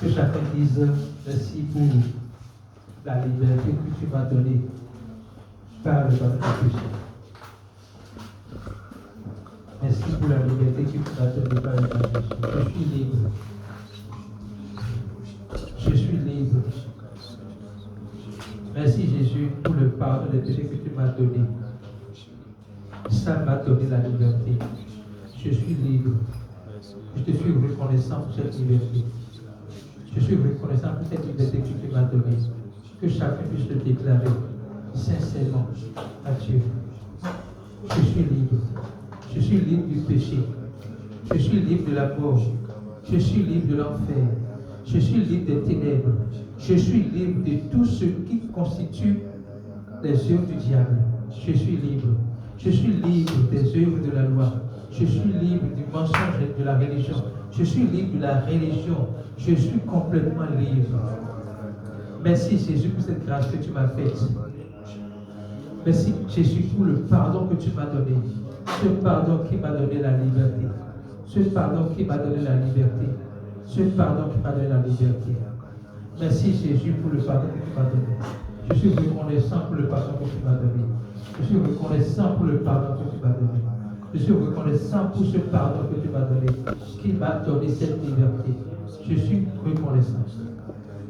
Que chacun dise merci pour la liberté que tu m'as donnée par le pardon des péchés. Merci pour la liberté que tu m'as donnée par le pardon des péchés. Je suis libre. Je suis libre. Merci Jésus pour le pardon des péchés que tu m'as donné. Ça m'a donné la liberté. Je suis libre. Je te suis reconnaissant pour cette liberté. Je suis reconnaissant pour cette liberté que tu m'as donnée. Que chacun puisse le déclarer sincèrement à Dieu. Je suis libre. Je suis libre du péché. Je suis libre de la mort. Je suis libre de l'enfer. Je suis libre des ténèbres. Je suis libre de tout ce qui constitue les œuvres du diable. Je suis libre. Je suis libre des œuvres de la loi. Je suis libre du mensonge de la religion. Je suis libre de la religion. Je suis complètement libre. Merci Jésus pour cette grâce que tu m'as faite. Merci Jésus pour le pardon que tu m'as donné. Ce pardon qui m'a donné la liberté. Ce pardon qui m'a donné la liberté. Ce pardon qui m'a donné la liberté. Merci Jésus pour le pardon que tu m'as donné. Je suis reconnaissant pour le pardon que tu m'as donné. Je suis reconnaissant pour le pardon que tu m'as donné. Je suis reconnaissant pour ce pardon que tu m'as donné, qui m'a donné cette liberté. Je suis reconnaissant.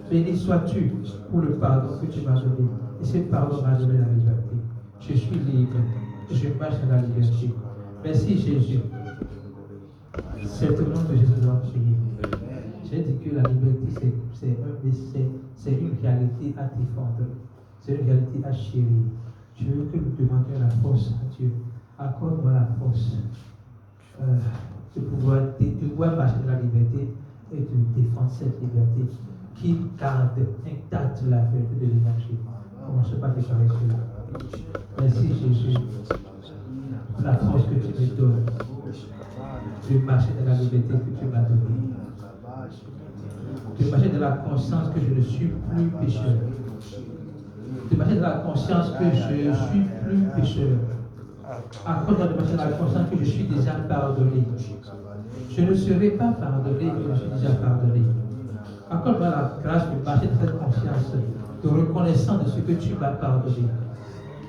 Béni sois-tu pour le pardon que tu m'as donné. Et ce pardon m'a donné la liberté. Je suis libre. Je marche dans la liberté. Merci Jésus. C'est au nom de Jésus que nous avons prié. J'ai dit que la liberté, c'est une réalité attrayante. C'est une réalité à chérir. Je veux que nous demandions la force à Dieu. Accorde-moi la force de pouvoir marcher dans la liberté et de défendre cette liberté qui garde intacte la vérité de l'évangile. Commençons par déclarer cela. Merci Jésus pour la force que tu me donnes de marcher dans la liberté que tu m'as donnée. De marcher dans la conscience que je ne suis plus pécheur. De marcher dans la conscience que je ne suis plus pécheur. Accorde-moi de marcher dans la conscience que je suis déjà pardonné. Je ne serai pas pardonné, mais je suis déjà pardonné. Accorde-moi la grâce de marcher dans cette conscience, de reconnaissance de ce que tu m'as pardonné.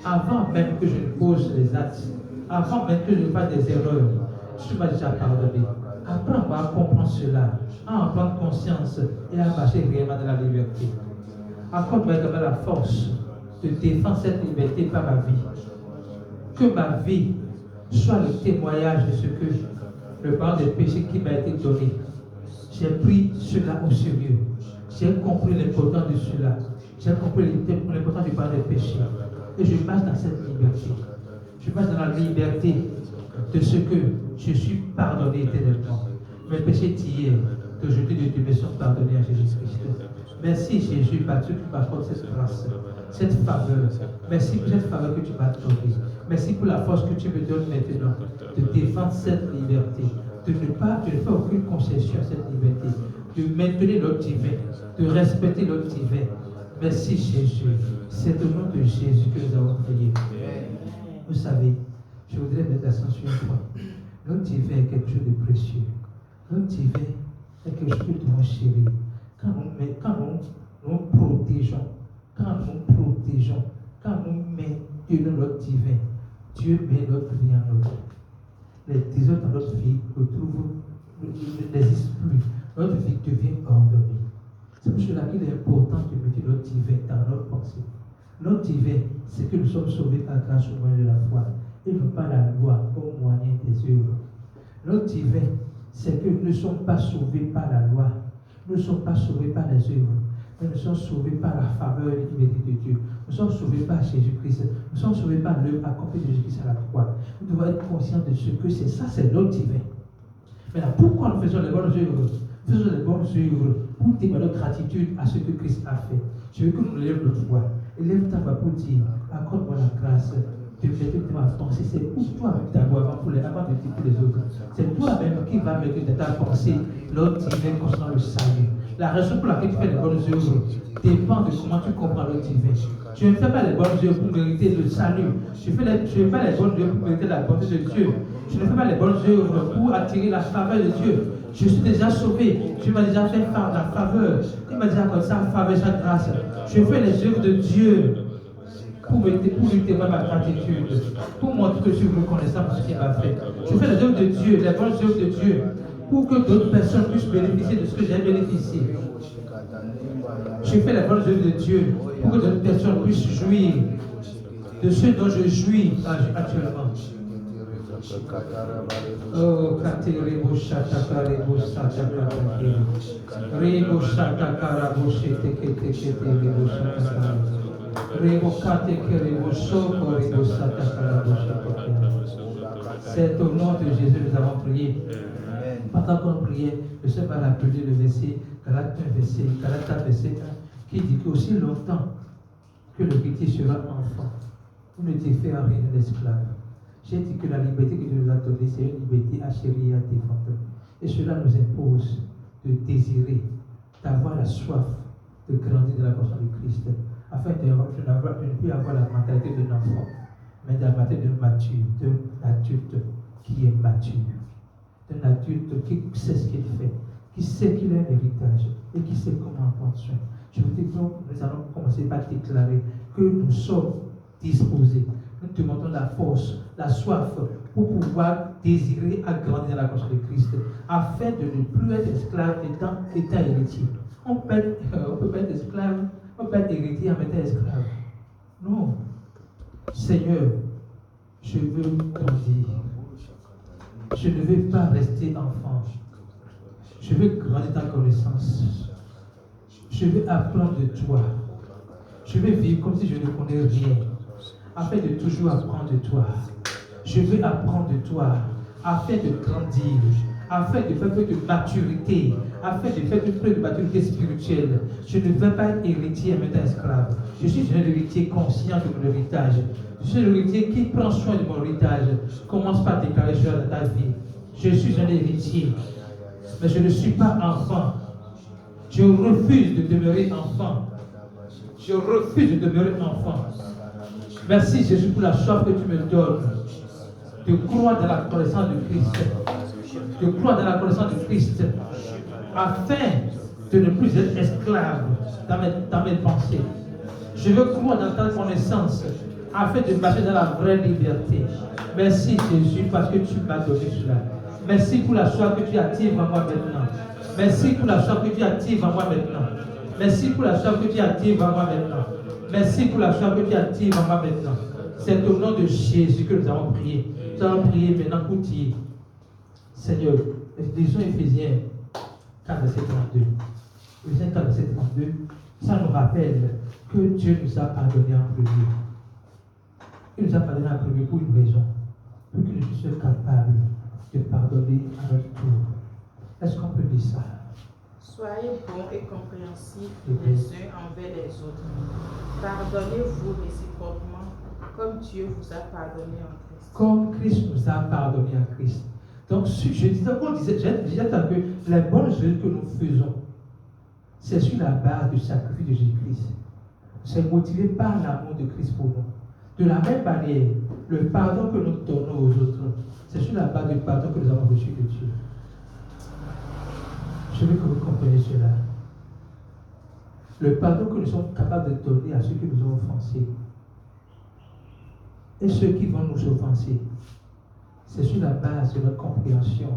Avant même que je ne pose les actes, avant même que je ne fasse des erreurs, tu m'as déjà pardonné. Apprends-moi à comprendre cela, à en prendre conscience et à marcher réellement dans la liberté. Accorde-moi également la force de défendre cette liberté par ma vie. Que ma vie soit le témoignage de ce que le pardon des péchés qui m'a été donné. J'ai pris cela au sérieux. J'ai compris l'importance de cela. J'ai compris l'importance du pardon des péchés. Et je marche dans cette liberté. Je marche dans la liberté de ce que je suis pardonné éternellement. Mes péchés d'hier, d'aujourd'hui, de demain sont pardonnés à Jésus-Christ. Merci Jésus, parce que tu m'accordes cette grâce, cette faveur. Merci pour cette faveur que tu m'as donnée. Merci pour la force que tu me donnes maintenant de défendre cette liberté, de ne faire aucune concession à cette liberté, de maintenir l'ordre divin, de respecter l'ordre divin. Merci Jésus. C'est au nom de Jésus que nous avons prié. Vous savez, je voudrais mettre l'accent sur un point. L'ordre divin est quelque chose de précieux. L'ordre divin est quelque chose que nous devons chérir. Quand nous protégeons, quand nous maintenons l'ordre divin, Dieu met notre vie en ordre. Les désordres dans notre vie n'existent plus. Notre vie devient ordonnée. C'est pour cela qu'il est important de mettre l'ordre divin dans notre pensée. L'ordre divin, c'est que nous sommes sauvés par grâce au moyen de la foi et non pas la loi au moyen des œuvres. L'ordre divin, c'est que nous ne sommes pas sauvés par la loi, nous ne sommes pas sauvés par les œuvres, mais nous sommes sauvés par la faveur et l'unité de Dieu. Nous sommes sauvés par Jésus-Christ. Nous sommes sauvés par l'œuvre accomplie de Jésus-Christ à la croix. Nous devons être conscients de ce que c'est ça, c'est l'ordre divin. Maintenant, pourquoi nous faisons les bonnes œuvres? Nous faisons les bonnes œuvres pour témoigner notre gratitude à ce que Christ a fait. Je veux que nous lèvions notre voix. Élève ta voix pour dire, accorde-moi la grâce de mettre ma pensée. C'est pour toi d'abord avant de dire pour les autres. C'est toi-même qui va mettre dans ta pensée l'ordre divin concernant le salut. La raison pour laquelle tu fais les bonnes œuvres dépend de comment tu comprends l'ordre divin. Je ne fais pas les bonnes œuvres pour mériter le salut. Je ne fais pas les bonnes œuvres pour mériter la bonté de Dieu. Je ne fais pas les bonnes œuvres pour attirer la faveur de Dieu. Je suis déjà sauvé. Dieu m'a déjà fait la faveur. Il m'a déjà accordé sa faveur, sa grâce. Je fais les œuvres de Dieu pour lui témoigner ma gratitude, pour montrer que je suis reconnaissant pour ce qu'il m'a fait. Je fais les œuvres de Dieu, les bonnes œuvres de Dieu, pour que d'autres personnes puissent bénéficier de ce que j'ai bénéficié. Je fais les bonnes œuvres de Dieu, pour que d'autres personnes puissent jouir de ce dont je jouis actuellement. Oh, Katerebo Shataka Rebo Sataka Rebo Shataka Rabo Sheteke Rebo Shataka Rebo Kateke Rebo Soko Rebo Sataka Rabo Sheteke. C'est au nom de Jésus que nous avons prié. Pendant qu'on priait, le Seigneur m'a rappelé le verset, Galates 1, verset 1, qui dit qu'aussi longtemps que le héritier sera enfant, vous ne défait à rien d'esclave. J'ai dit que la liberté que Dieu nous a donnée, c'est une liberté achérie et à défendre. Et cela nous impose de désirer, d'avoir la soif de grandir dans la personne du Christ, afin de ne plus avoir la mentalité d'un enfant, mais de la mentalité d'un adulte qui est mature, d'un adulte qui sait ce qu'il fait, qui sait qu'il a un héritage et qui sait comment en prendre soin. Je vous dis que nous allons commencer par déclarer que nous sommes disposés. Nous demandons la force, la soif pour pouvoir désirer agrandir la conscience de Christ, afin de ne plus être esclave étant héritier. On peut être esclave, on peut être héritier en étant esclave. Non. Seigneur, je veux grandir. Je ne veux pas rester enfant. Je veux grandir ta connaissance. Je veux apprendre de toi. Je veux vivre comme si je ne connais rien, afin de toujours apprendre de toi. Je veux apprendre de toi, afin de grandir, afin de faire preuve de maturité, afin de faire preuve de maturité spirituelle. Je ne veux pas être héritier et mettre esclave. Je suis un héritier conscient de mon héritage. Je suis un héritier qui prend soin de mon héritage. Commence par déclarer cela dans ta vie. Je suis un héritier, mais je ne suis pas enfant. Je refuse de demeurer enfant. Je refuse de demeurer enfant. Merci Jésus pour la soif que tu me donnes de croire dans la connaissance de Christ, de croire dans la connaissance de Christ, afin de ne plus être esclave dans mes pensées. Je veux croire dans ta connaissance, afin de marcher dans la vraie liberté. Merci Jésus parce que tu m'as donné cela. Merci pour la soif que tu actives en moi maintenant. Merci pour la soif que tu actives en moi maintenant. Merci pour la soif que tu actives en moi maintenant. Merci pour la soif que tu actives en moi maintenant. C'est au nom de Jésus que nous avons prié. Nous allons prier maintenant pour dire, Seigneur, lisons Éphésiens 4, verset 32. Éphésiens 4, verset 32, ça nous rappelle que Dieu nous a pardonné en premier. Il nous a pardonné en premier pour une raison, pour que nous puissions être capables de pardonner à notre tour. Est-ce qu'on peut dire ça? Soyez bons et compréhensifs les uns envers les autres. Pardonnez-vous réciproquement comme Dieu vous a pardonné en Christ. Comme Christ nous a pardonné en Christ. Donc, j'ai disais que les bonnes œuvres que nous faisons, c'est sur la base du sacrifice de Jésus-Christ. C'est motivé par l'amour de Christ pour nous. De la même manière, le pardon que nous donnons aux autres, c'est sur la base du pardon que nous avons reçu de Dieu. Je veux que vous compreniez cela. Le pardon que nous sommes capables de donner à ceux qui nous ont offensés et ceux qui vont nous offenser, c'est sur la base de notre compréhension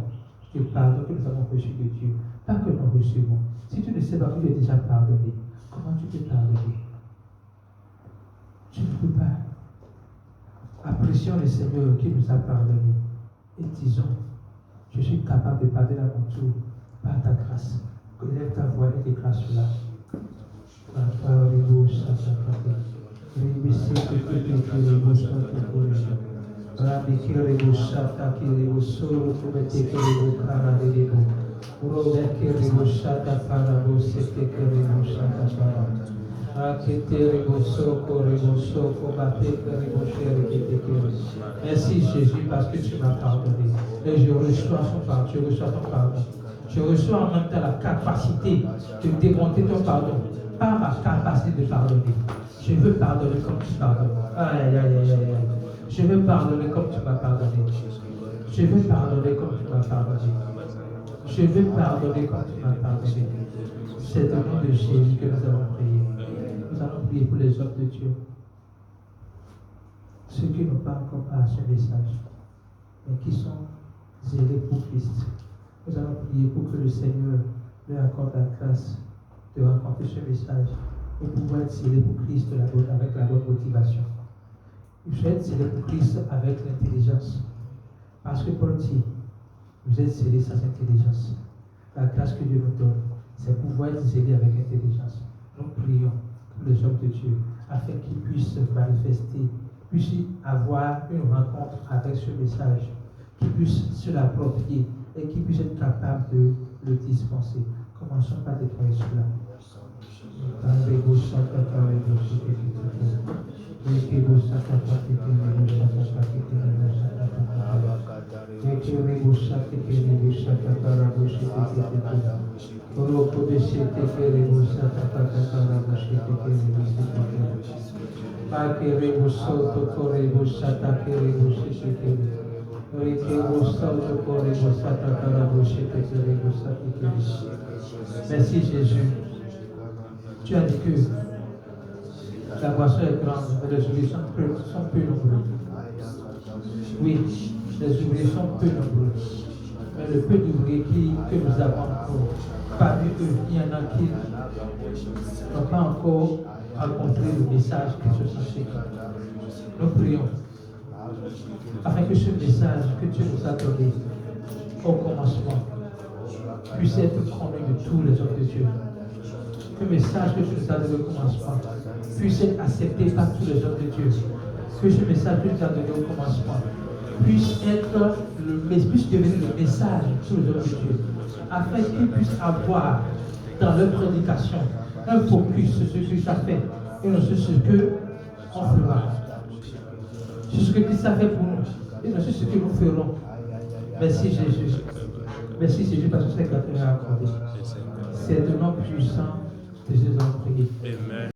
du pardon que nous avons reçu de Dieu. Pas que nous recevons. Si tu ne sais pas que tu es déjà pardonné, comment tu peux pardonner? Tu ne peux pas. Apprécions le Seigneur qui nous a pardonné et disons, je suis capable de pardonner à mon tour par ta grâce. Élève ta voix et déclare cela. Merci Jésus parce que tu m'as pardonné. Et je reçois son pardon. Je reçois ton pardon. Je reçois en même temps la capacité de démonter ton pardon par ma capacité de pardonner. Je veux pardonner comme tu pardonnes. Aïe, aïe, aïe, aïe, aïe. Je veux pardonner comme tu m'as pardonné. Je veux pardonner comme tu m'as pardonné. Je veux pardonner comme tu m'as pardonné. C'est au nom de Jésus que nous avons prié. Nous allons prier pour les hommes de Dieu. Ceux qui n'ont pas encore pas ce message, mais qui sont zélés pour Christ. Nous allons prier pour que le Seigneur leur accorde la grâce de rencontrer ce message et pouvoir être zélés pour Christ avec la bonne motivation. Il faut être zélé pour Christ avec l'intelligence. Parce que Paul dit, vous êtes zélés sans intelligence. La grâce que Dieu nous donne, c'est pouvoir être zélé avec intelligence. Nous prions pour les hommes de Dieu afin qu'ils puissent manifester, puissent avoir une rencontre avec ce message, qu'ils puissent se l'approprier et qu'ils puissent être capables de le dispenser. Commençons par déclarer cela. Merci Jésus. Tu as dit que la boisson est grande, mais les ouvriers sont peu nombreux. Oui, les ouvriers sont peu nombreux. Mais le peu d'ouvriers que nous avons encore, parmi eux, il y en a qui n'ont pas encore rencontré le message qui se censé. Nous prions afin que ce message que tu nous as donné au commencement puisse être connu de tous les hommes de Dieu. Que le message que tu nous as donné au commencement puisse être accepté par tous les hommes de Dieu. Que ce message que tu nous as donné au commencement puisse devenir le message de tous les hommes de Dieu, afin qu'ils puissent avoir dans leur prédication un focus sur ce que Christ a fait et non sur ce qu'on fera. Sur ce que Christ a fait pour nous et non sur ce que nous ferons. Merci Jésus. Merci Jésus parce que c'est que tu as accordé. C'est le nom puissant de Jésus en prière. Amen.